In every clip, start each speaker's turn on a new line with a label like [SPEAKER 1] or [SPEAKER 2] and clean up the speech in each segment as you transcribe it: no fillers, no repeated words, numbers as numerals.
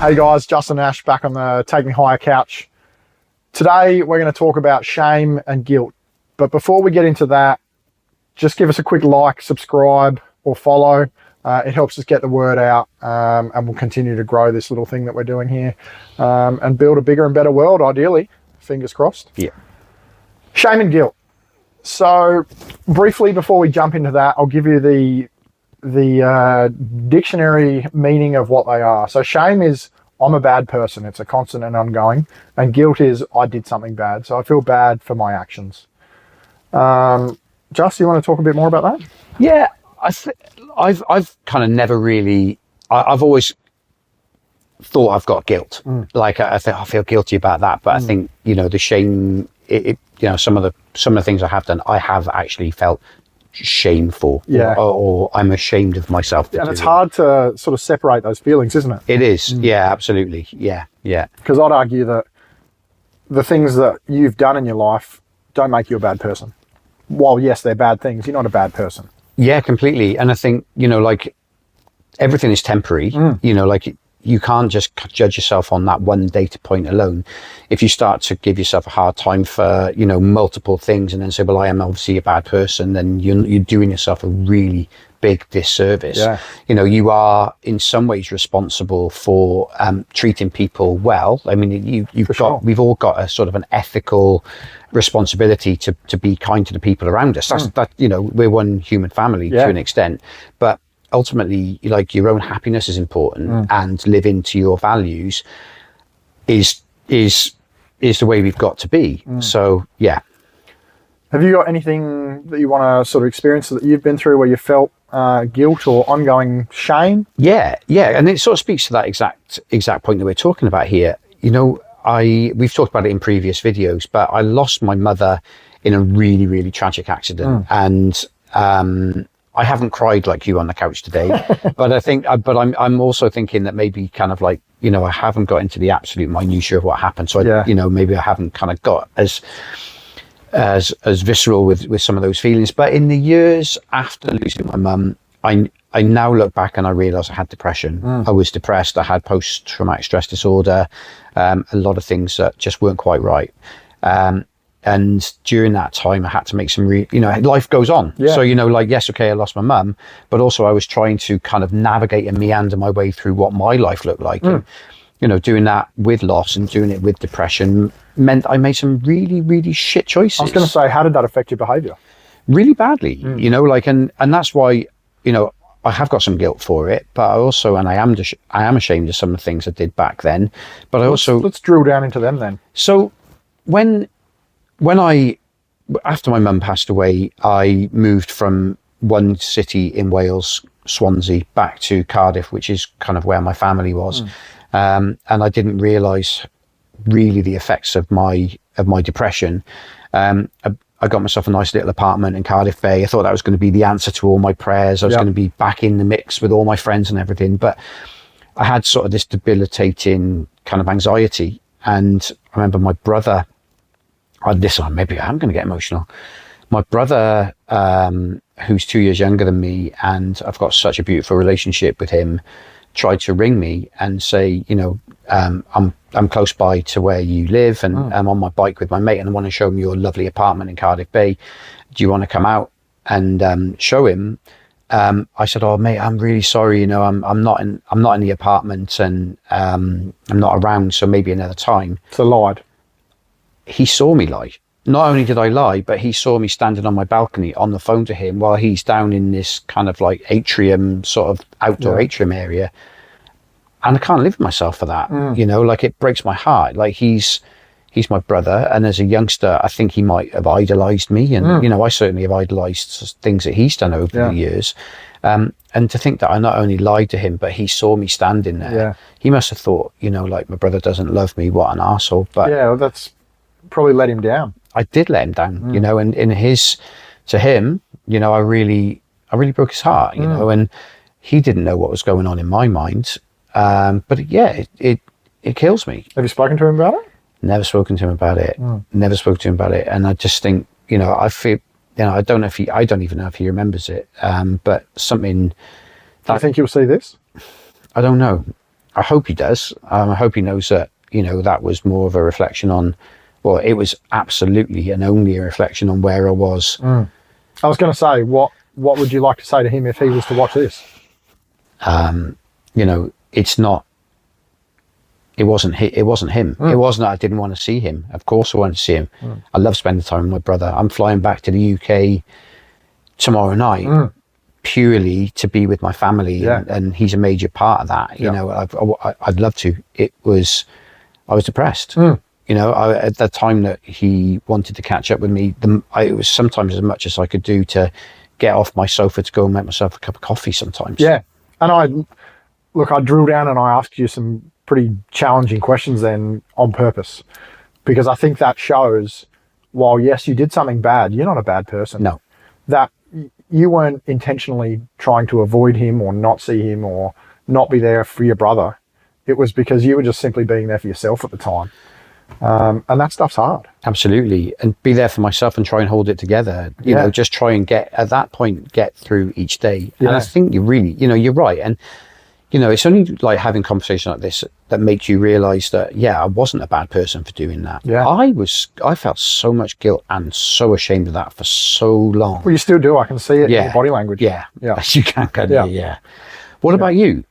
[SPEAKER 1] Hey guys, Justin Ash back on the Take Me Higher couch. Today we're going to talk about shame and guilt. But before we get into that, just give us a quick like, subscribe or follow. It helps us get the word out, and we'll continue to grow this little thing that we're doing here, and build a bigger and better world, ideally. Fingers crossed.
[SPEAKER 2] Yeah.
[SPEAKER 1] Shame and guilt. So briefly before we jump into that, I'll give you the dictionary meaning of what they are. So shame is I'm a bad person. It's a constant and ongoing. And guilt is I did something bad. So I feel bad for my actions. Just, you want to talk a bit more about that?
[SPEAKER 2] Yeah, I've kind of never really. I've always thought I've got guilt. Like I feel guilty about that, but I think the shame. Some of the things I have done, I have actually felt shame for.
[SPEAKER 1] Yeah.
[SPEAKER 2] Or I'm ashamed of myself.
[SPEAKER 1] And it's hard to sort of separate those feelings, isn't it?
[SPEAKER 2] It is. Yeah, absolutely. Yeah.
[SPEAKER 1] Because I'd argue that the things that you've done in your life don't make you a bad person. While yes, they're bad things, you're not a bad person.
[SPEAKER 2] Yeah, completely. And I think, like everything is temporary, like you can't just judge yourself on that one data point alone. If you start to give yourself a hard time for, multiple things and then say, well, I am obviously a bad person, then you're doing yourself a really big disservice.
[SPEAKER 1] Yeah.
[SPEAKER 2] You are in some ways responsible for treating people well. I mean, we've all got a sort of an ethical responsibility to be kind to the people around us. That's we're one human family to an extent, but ultimately, like your own happiness is important, and living to your values is the way we've got to be. So yeah.
[SPEAKER 1] Have you got anything that you want to sort of experience that you've been through where you felt guilt or ongoing shame?
[SPEAKER 2] Yeah, and it sort of speaks to that exact point that we're talking about here. We've talked about it in previous videos, but I lost my mother in a really, really tragic accident, and I haven't cried like you on the couch today, but I'm also thinking that maybe kind of like, I haven't got into the absolute minutiae of what happened. So maybe I haven't kind of got as visceral with some of those feelings. But in the years after losing my mum, I now look back and I realize I had depression. I was depressed. I had post-traumatic stress disorder, a lot of things that just weren't quite right. And during that time, I had to make some life goes on. Yeah. So, yes, okay, I lost my mum, but also I was trying to kind of navigate and meander my way through what my life looked like. And, doing that with loss and doing it with depression meant I made some really, really shit choices.
[SPEAKER 1] I was going to say, how did that affect your behavior?
[SPEAKER 2] Really badly, and that's why, I have got some guilt for it, but I am ashamed of some of the things I did back then. But
[SPEAKER 1] let's drill down into them then.
[SPEAKER 2] So after my mum passed away, I moved from one city in Wales, Swansea, back to Cardiff, which is kind of where my family was. And I didn't realise really the effects of my depression. I got myself a nice little apartment in Cardiff Bay. I thought that was going to be the answer to all my prayers. I was going to be back in the mix with all my friends and everything. But I had sort of this debilitating kind of anxiety. And I remember my brother, maybe I'm going to get emotional. My brother, who's 2 years younger than me, and I've got such a beautiful relationship with him, tried to ring me and say, I'm close by to where you live, and I'm on my bike with my mate, and I want to show him your lovely apartment in Cardiff Bay. Do you want to come out and show him? I said, "Oh, mate, I'm really sorry. I'm not in the apartment, and I'm not around. So maybe another time."
[SPEAKER 1] So lied.
[SPEAKER 2] He saw me lie. Not only did I lie, but he saw me standing on my balcony on the phone to him while he's down in this kind of like atrium, sort of outdoor atrium area. And I can't live with myself for that. It breaks my heart. Like he's my brother. And as a youngster, I think he might have idolized me. And, I certainly have idolized things that he's done over the years. And to think that I not only lied to him, but he saw me standing there. Yeah. He must have thought, like my brother doesn't love me. What an arsehole. But
[SPEAKER 1] yeah, well, that's probably let him down.
[SPEAKER 2] I did let him down, and to him, I really broke his heart, and he didn't know what was going on in my mind. But yeah, it kills me.
[SPEAKER 1] Have you spoken to him about it?
[SPEAKER 2] Never spoken to him about it. Never spoke to him about it. And I just think, I feel, I don't even know if he remembers it. But something.
[SPEAKER 1] Do you think you'll see this?
[SPEAKER 2] I don't know. I hope he does. I hope he knows that, you know, that was more of a reflection on, well, it was absolutely and only a reflection on where I was.
[SPEAKER 1] I was going to say, what would you like to say to him if he was to watch this?
[SPEAKER 2] You know, it wasn't him. It wasn't that I didn't want to see him. Of course I wanted to see him. I love spending time with my brother. I'm flying back to the UK tomorrow night purely to be with my family, and he's a major part of that. You know, I'd love to. I was depressed. You know, at the time that he wanted to catch up with me, it was sometimes as much as I could do to get off my sofa to go and make myself a cup of coffee sometimes. Yeah.
[SPEAKER 1] And I drill down and I asked you some pretty challenging questions then on purpose, because I think that shows, while yes, you did something bad, you're not a bad person.
[SPEAKER 2] No.
[SPEAKER 1] That you weren't intentionally trying to avoid him or not see him or not be there for your brother. It was because you were just simply being there for yourself at the time. And that stuff's hard.
[SPEAKER 2] Absolutely. And be there for myself and try and hold it together. You know, just try and get through each day. And I think you really, you know, you're right. And, you know, it's only like having conversations like this that makes you realize that, I wasn't a bad person for doing that.
[SPEAKER 1] Yeah.
[SPEAKER 2] I felt so much guilt and so ashamed of that for so long.
[SPEAKER 1] Well, you still do. I can see it in your body language.
[SPEAKER 2] Yeah. You can, you? Yeah. What about you?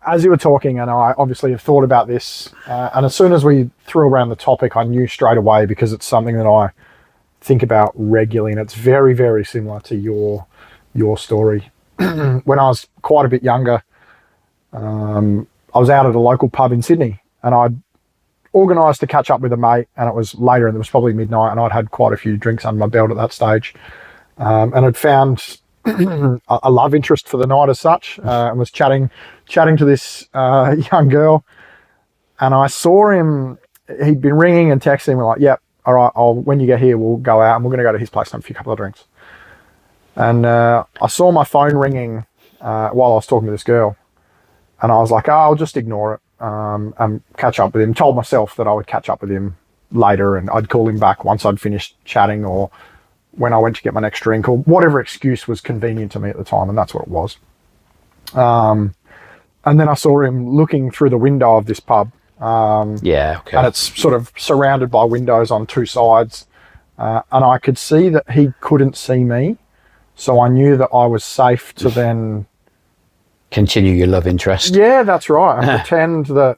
[SPEAKER 1] As you were talking, and I obviously have thought about this, and as soon as we threw around the topic, I knew straight away, because it's something that I think about regularly, and it's very, very similar to your story. When I was quite a bit younger, I was out at a local pub in Sydney, and I'd organised to catch up with a mate, and it was later, and it was probably midnight, and I'd had quite a few drinks under my belt at that stage, and I'd found a love interest for the night as such, and was chatting to this young girl, and I saw him. He'd been ringing and texting me like, "Yep, all right, when you get here, we'll go out and we're going to go to his place and have a couple of drinks." And I saw my phone ringing while I was talking to this girl, and I was like, "Oh, I'll just ignore it and catch up with him." Told myself that I would catch up with him later, and I'd call him back once I'd finished chatting, or when I went to get my next drink, or whatever excuse was convenient to me at the time, and that's what it was. And then I saw him looking through the window of this pub. And it's sort of surrounded by windows on two sides. And I could see that he couldn't see me. So I knew that I was safe to then...
[SPEAKER 2] continue your love interest.
[SPEAKER 1] Yeah, that's right. And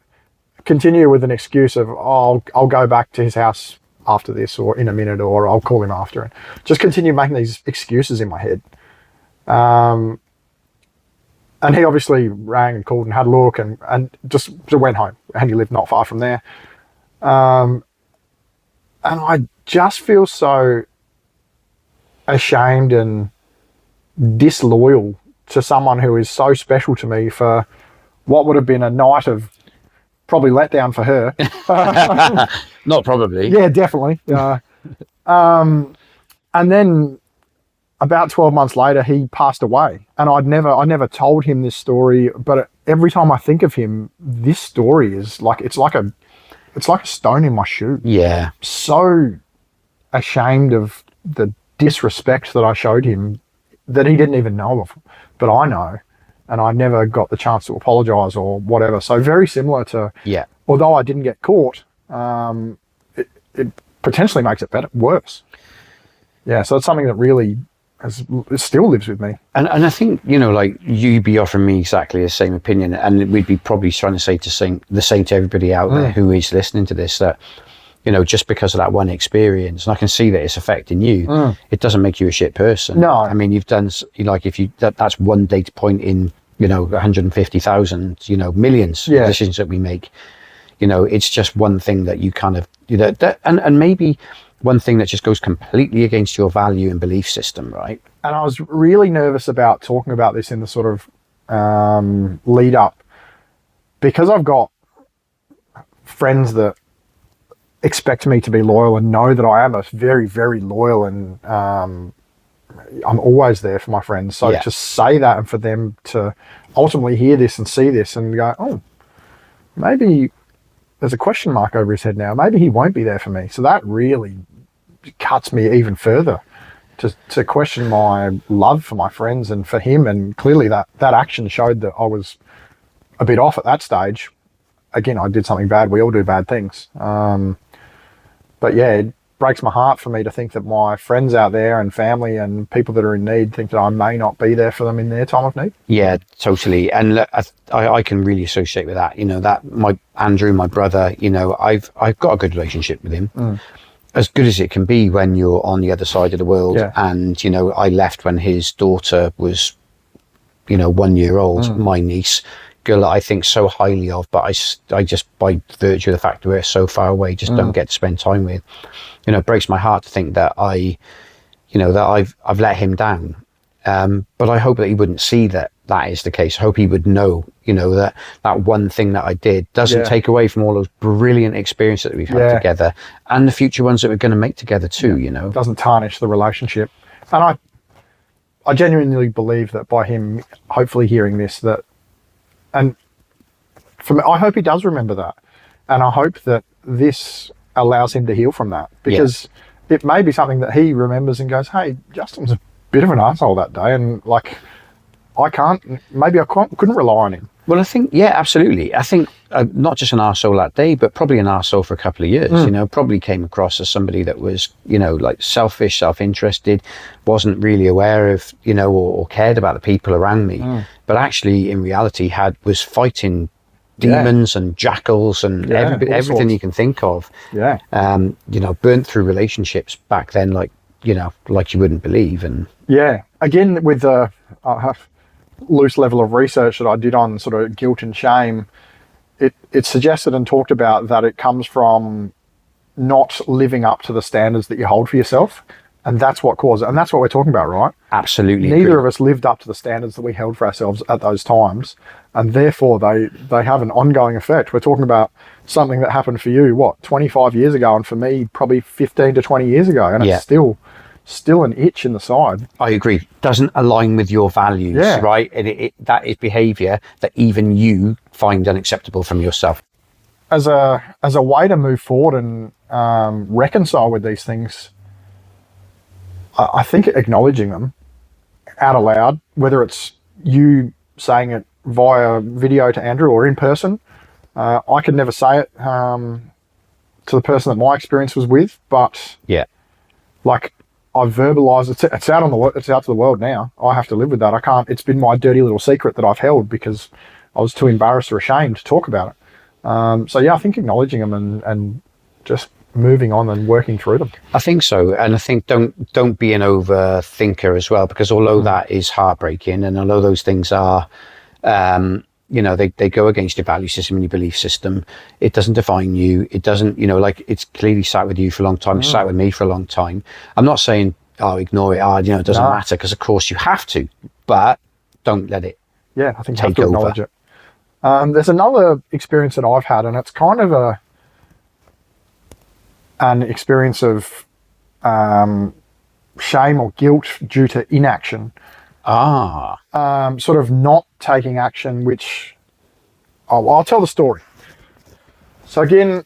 [SPEAKER 1] continue with an excuse of, I'll go back to his house after this, or in a minute, or I'll call him after. And just continue making these excuses in my head. And he obviously rang and called and had a look and just went home. And he lived not far from there. And I just feel so ashamed and disloyal to someone who is so special to me for what would have been a night of probably letdown for her.
[SPEAKER 2] Not probably.
[SPEAKER 1] Yeah, definitely. And then about 12 months later, he passed away, and I never told him this story, but every time I think of him, this story is like, it's like a stone in my shoe.
[SPEAKER 2] Yeah.
[SPEAKER 1] So ashamed of the disrespect that I showed him that he didn't even know of, but I know, and I never got the chance to apologize or whatever. So very similar to, although I didn't get caught, it potentially makes it worse. Yeah. So it's something that really it still lives with me.
[SPEAKER 2] And I think, you know, like, you'd be offering me exactly the same opinion, and we'd be probably trying to say the same to everybody out there who is listening to this, that, you know, just because of that one experience, and I can see that it's affecting you, it doesn't make you a shit person.
[SPEAKER 1] No.
[SPEAKER 2] I mean, you've done, like, that's one data point in, you know, 150,000, you know, millions of decisions that we make. You know, it's just one thing that you kind of, you know, and maybe one thing that just goes completely against your value and belief system, right?
[SPEAKER 1] And I was really nervous about talking about this in the sort of lead up, because I've got friends that expect me to be loyal and know that I am a very, very loyal, and I'm always there for my friends. So to say that, and for them to ultimately hear this and see this and go, oh, maybe there's a question mark over his head now. Maybe he won't be there for me. So that really cuts me even further to question my love for my friends and for him. And clearly that action showed that I was a bit off at that stage. Again, I did something bad. We all do bad things. But yeah, it breaks my heart for me to think that my friends out there and family and people that are in need think that I may not be there for them in their time of need.
[SPEAKER 2] Yeah, totally. And look, I can really associate with that. That my Andrew, my brother, I've got a good relationship with him. As good as it can be when you're on the other side of the world.
[SPEAKER 1] Yeah.
[SPEAKER 2] And, I left when his daughter was, 1 year old, my niece, girl that I think so highly of, but I just, by virtue of the fact that we're so far away, just don't get to spend time with. It breaks my heart to think that that I've let him down. But I hope that he wouldn't see that is the case. I hope he would know, that one thing that I did doesn't take away from all those brilliant experiences that we've had together, and the future ones that we're going to make together too.
[SPEAKER 1] It doesn't tarnish the relationship. And I genuinely believe that by him hopefully hearing this, and for me, I hope he does remember that, and I hope that this allows him to heal from that, because it may be something that he remembers and goes, hey, Justin was a bit of an asshole that day, and I couldn't rely on him.
[SPEAKER 2] Well, I think, absolutely. I think not just an arsehole that day, but probably an arsehole for a couple of years, probably came across as somebody that was, selfish, self-interested, wasn't really aware of, or cared about the people around me. But actually, in reality, was fighting demons and jackals and everything you can think of.
[SPEAKER 1] Yeah.
[SPEAKER 2] Burnt through relationships back then, like you wouldn't believe. And
[SPEAKER 1] again, with the loose level of research that I did on sort of guilt and shame, it suggested and talked about that it comes from not living up to the standards that you hold for yourself. And that's what caused it. And that's what we're talking about, right?
[SPEAKER 2] Absolutely.
[SPEAKER 1] Neither of us lived up to the standards that we held for ourselves at those times. And therefore, they have an ongoing effect. We're talking about something that happened for you, 25 years ago? And for me, probably 15 to 20 years ago. And it's still an itch in the side.
[SPEAKER 2] I agree. Doesn't align with your values, right? And that is behaviour that even you find unacceptable from yourself.
[SPEAKER 1] As a way to move forward and reconcile with these things, I think acknowledging them out aloud, whether it's you saying it via video to Andrew or in person, I could never say it to the person that my experience was with, but I've verbalized it. It's out to the world now. I have to live with that. I can't. It's been my dirty little secret that I've held because I was too embarrassed or ashamed to talk about it. I think acknowledging them and just moving on and working through them.
[SPEAKER 2] I think so, and I think don't be an overthinker as well, because although that is heartbreaking, and although those things are, they go against your value system and your belief system, it doesn't define you. It doesn't, it's clearly sat with you for a long time. It's sat with me for a long time. I'm not saying, ignore it. It doesn't matter, because of course you have to, but don't let it.
[SPEAKER 1] Yeah, I think you have to acknowledge it. There's another experience that I've had, and it's kind of an experience of shame or guilt due to inaction. Sort of not taking action, which I'll tell the story. So again,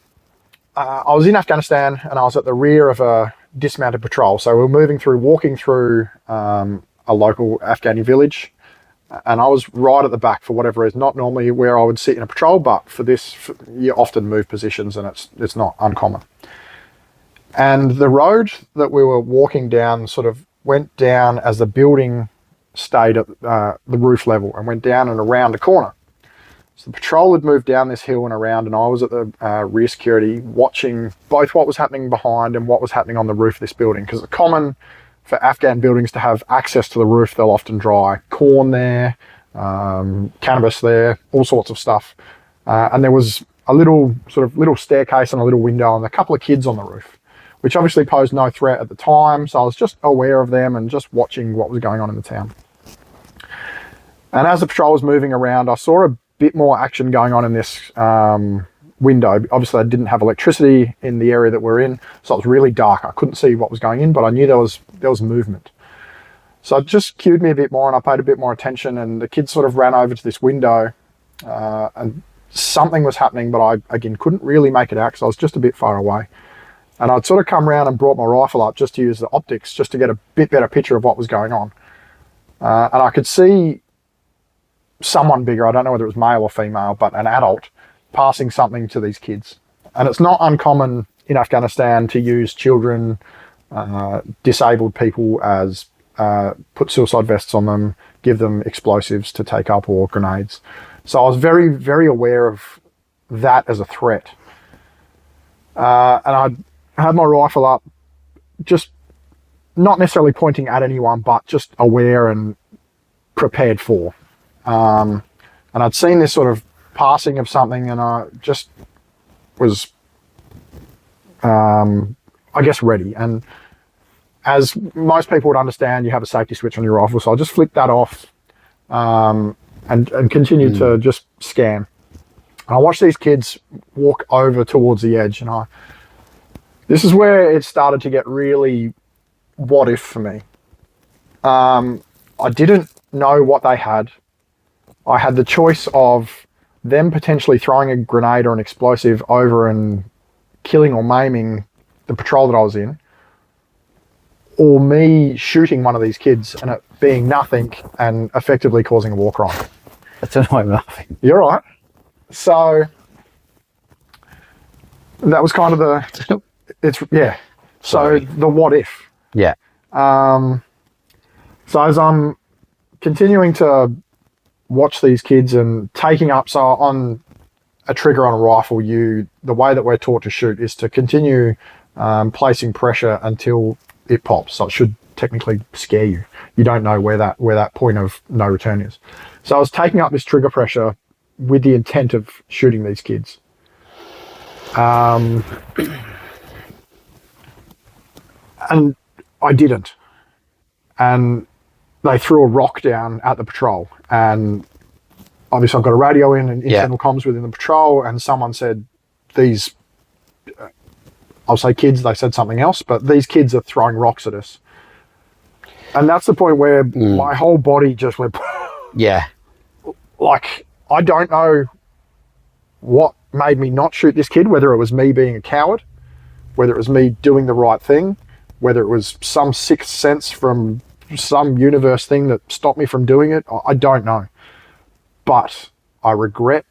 [SPEAKER 1] I was in Afghanistan and I was at the rear of a dismounted patrol. So we were walking through a local Afghani village, and I was right at the back for whatever reason, not normally where I would sit in a patrol, but for this, you often move positions and it's not uncommon. And the road that we were walking down sort of went down as the building stayed at the roof level and went down and around a corner. So the patrol had moved down this hill and around, and I was at the rear security watching both what was happening behind and what was happening on the roof of this building, because it's common for Afghan buildings to have access to the roof. They'll often dry corn there, cannabis there, all sorts of stuff. And there was a little staircase and a little window and a couple of kids on the roof, which obviously posed no threat at the time. So I was just aware of them and just watching what was going on in the town. And as the patrol was moving around, I saw a bit more action going on in this window. Obviously, I didn't have electricity in the area that we're in, so it was really dark. I couldn't see what was going in, but I knew there was movement. So it just cued me a bit more, and I paid a bit more attention, and the kids sort of ran over to this window, and something was happening, but I, again, couldn't really make it out because I was just a bit far away. And I'd sort of come around and brought my rifle up just to use the optics, just to get a bit better picture of what was going on. And I could see someone bigger, I don't know whether it was male or female, but an adult passing something to these kids. And it's not uncommon in Afghanistan to use children, disabled people as put suicide vests on them, give them explosives to take up or grenades. So I was very, very aware of that as a threat. And I had my rifle up, just not necessarily pointing at anyone, but just aware and prepared for. And I'd seen this sort of passing of something, and I just was, I guess, ready. And as most people would understand, you have a safety switch on your rifle, so I just flicked that off and continued to just scan. And I watched these kids walk over towards the edge, and this is where it started to get really what if for me. I didn't know what they had. I had the choice of them potentially throwing a grenade or an explosive over and killing or maiming the patrol that I was in, or me shooting one of these kids and it being nothing and effectively causing a war crime.
[SPEAKER 2] I don't know why I'm laughing.
[SPEAKER 1] You're right. So that was kind of the, yeah. So the what if.
[SPEAKER 2] Yeah.
[SPEAKER 1] So as I'm continuing to watch these kids and taking up, so on a trigger on a rifle, the way that we're taught to shoot is to continue placing pressure until it pops. So it should technically scare you. You don't know where that point of no return is. So I was taking up this trigger pressure with the intent of shooting these kids. And I didn't. And they threw a rock down at the patrol. And obviously I've got a radio in and internal comms within the patrol, and someone said, these, I'll say kids, they said something else, but these kids are throwing rocks at us. And that's the point where my whole body just went,
[SPEAKER 2] yeah.
[SPEAKER 1] Like, I don't know what made me not shoot this kid, whether it was me being a coward, whether it was me doing the right thing, whether it was some sixth sense from some universe thing that stopped me from doing it. I don't know. But I regret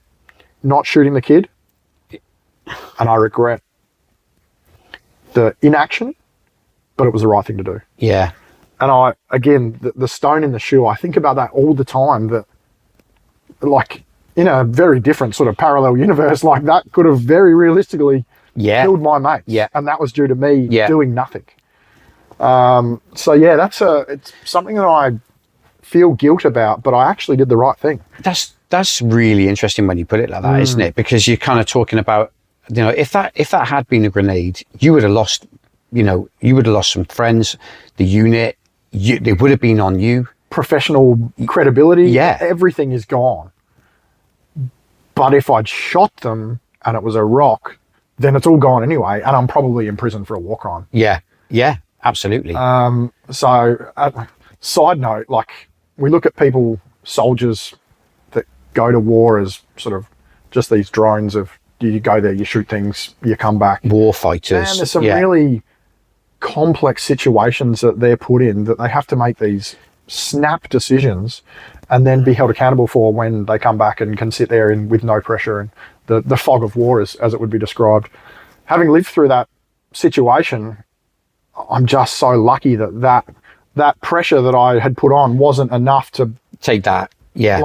[SPEAKER 1] not shooting the kid, and I regret the inaction, but it was the right thing to do.
[SPEAKER 2] Yeah.
[SPEAKER 1] And again, the stone in the shoe, I think about that all the time, that like in a very different sort of parallel universe, like that could have very realistically killed my mates.
[SPEAKER 2] Yeah.
[SPEAKER 1] And that was due to me doing nothing. So yeah, it's something that I feel guilt about, but I actually did the right thing.
[SPEAKER 2] That's really interesting when you put it like that, isn't it? Because you're kind of talking about, if that had been a grenade, you would have lost, you would have lost some friends, the unit, they would have been on you.
[SPEAKER 1] Professional credibility, everything is gone. But if I'd shot them and it was a rock, then it's all gone anyway, and I'm probably in prison for a war crime.
[SPEAKER 2] Yeah, absolutely.
[SPEAKER 1] So, side note, like, we look at soldiers that go to war as sort of just these drones of, you go there, you shoot things, you come back.
[SPEAKER 2] War fighters.
[SPEAKER 1] And there's some really complex situations that they're put in, that they have to make these snap decisions and then be held accountable for when they come back and can sit there with no pressure and the fog of war, as it would be described. Having lived through that situation, I'm just so lucky that pressure that I had put on wasn't enough to
[SPEAKER 2] take that. Yeah.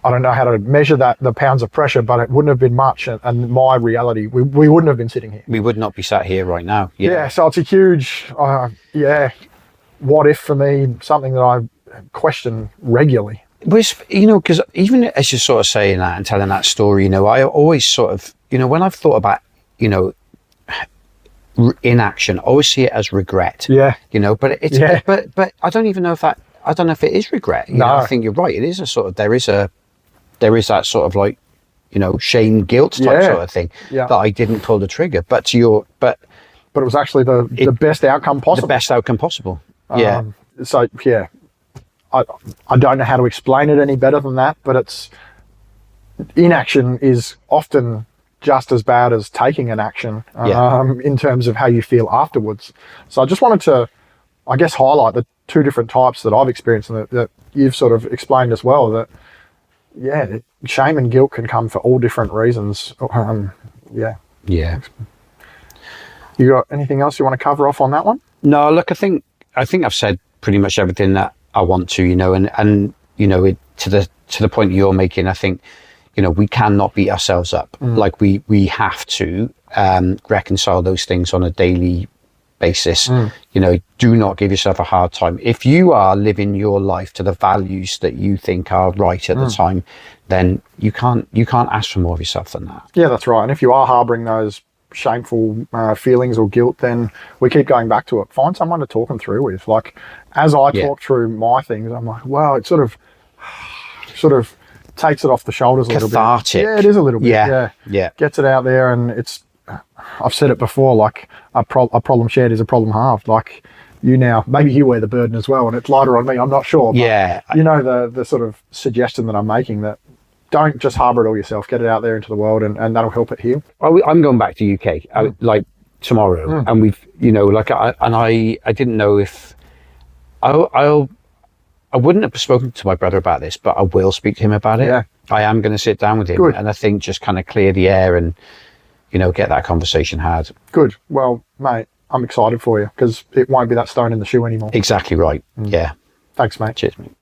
[SPEAKER 1] I don't know how to measure the pounds of pressure, but it wouldn't have been much. And my reality, we wouldn't have been sitting here.
[SPEAKER 2] We would not be sat here right now.
[SPEAKER 1] Yeah. So it's a huge, what if for me, something that I question regularly.
[SPEAKER 2] Because even as you're sort of saying that and telling that story, I always sort of, when I've thought about, inaction, I always see it as regret.
[SPEAKER 1] Yeah.
[SPEAKER 2] But it's, but I don't even know if it is regret. No. I think you're right. It is a sort of, there is that sort of like, shame, guilt type sort of thing that I didn't pull the trigger. But but
[SPEAKER 1] it was actually the best outcome possible.
[SPEAKER 2] The best outcome possible. Yeah.
[SPEAKER 1] So yeah, I don't know how to explain it any better than that, but inaction is often just as bad as taking an action in terms of how you feel afterwards. So I just wanted to, I guess, highlight the two different types that I've experienced, and that you've sort of explained as well that, yeah, shame and guilt can come for all different reasons. Yeah.
[SPEAKER 2] Yeah.
[SPEAKER 1] You got anything else you want to cover off on that one?
[SPEAKER 2] No, look, I think I've said pretty much everything that I want to, and to the point you're making, I think, we cannot beat ourselves up. Like we have to reconcile those things on a daily basis. Do not give yourself a hard time. If you are living your life to the values that you think are right at the time, then you can't ask for more of yourself than that.
[SPEAKER 1] Yeah, that's right. And if you are harboring those shameful feelings or guilt, then we keep going back to it. Find someone to talk them through with. Like, as I talk through my things, I'm like, wow, it sort of takes it off the shoulders a little bit.
[SPEAKER 2] Cathartic.
[SPEAKER 1] Yeah, it is a little bit.
[SPEAKER 2] Yeah.
[SPEAKER 1] Gets it out there, and it's, I've said it before, like a problem shared is a problem halved. Like, maybe you wear the burden as well, and it's lighter on me, I'm not sure. But the sort of suggestion that I'm making, that don't just harbour it all yourself, get it out there into the world, and that'll help it heal.
[SPEAKER 2] I'm going back to UK like tomorrow, and we've, I didn't know if I wouldn't have spoken to my brother about this, but I will speak to him about it.
[SPEAKER 1] Yeah.
[SPEAKER 2] I am going to sit down with him.
[SPEAKER 1] Good.
[SPEAKER 2] And I think just kind of clear the air and, get that conversation had.
[SPEAKER 1] Good. Well, mate, I'm excited for you, because it won't be that stone in the shoe anymore.
[SPEAKER 2] Exactly right. Yeah.
[SPEAKER 1] Thanks, mate.
[SPEAKER 2] Cheers, mate.